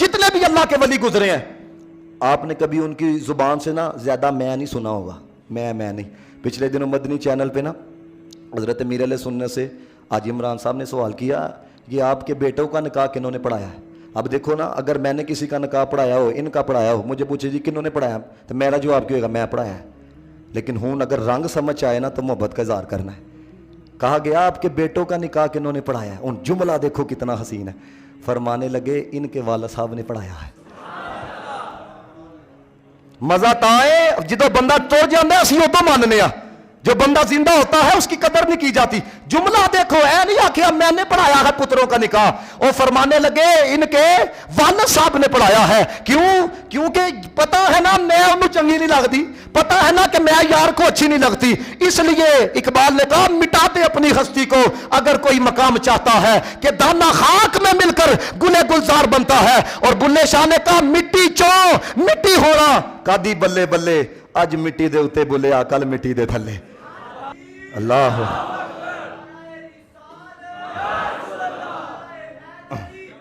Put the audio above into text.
جتنے بھی اللہ کے ولی گزرے ہیں آپ نے کبھی ان کی زبان سے نا زیادہ میں نہیں سنا ہوگا، میں نہیں. پچھلے دنوں مدنی چینل پہ نا حضرت میر علیہ سنت سے حاجی عمران صاحب نے سوال کیا کہ آپ کے بیٹوں کا نکاح کنہوں نے پڑھایا ہے؟ اب دیکھو نا، اگر میں نے کسی کا نکاح پڑھایا ہو، ان کا پڑھایا ہو، مجھے پوچھے جی کنہوں نے پڑھایا، تو میرا جواب کیوں ہوگا میں پڑھایا ہے. لیکن ہوں اگر رنگ سمجھ آئے نا تو محبت کا اظہار کرنا ہے. کہا گیا آپ کے بیٹوں کا نکاح کنہوں نے پڑھایا ہے؟ ان جملہ دیکھو کتنا حسین ہے. فرمانے لگے ان کے والد صاحب نے پڑھایا ہے. مزہ تا ہے جدو بندہ ٹر جانا ہے اسی ادو ماننے آ، جو بندہ زندہ ہوتا ہے اس کی قدر نہیں کی جاتی. جملہ دیکھو، اے نہیں آخیا میں نے پڑھایا ہے پتروں کا نکاح، اور فرمانے لگے ان کے والد صاحب نے پڑھایا ہے. کیوں؟ کیونکہ پتہ ہے نا میں انہوں چنگی نہیں لگتی، پتہ ہے نا کہ میں یار کو اچھی نہیں لگتی، اس لیے اقبال نے کہا مٹا دے اپنی ہستی کو اگر کوئی مقام چاہتا ہے، کہ دانا خاک میں مل کر گلے گلزار بنتا ہے. اور بلے شاہ نے کہا مٹی چوں مٹی ہونا کادی بلے بلے، اج مٹی دے اتے بلے آ کل مٹی دے تھلے. اللہ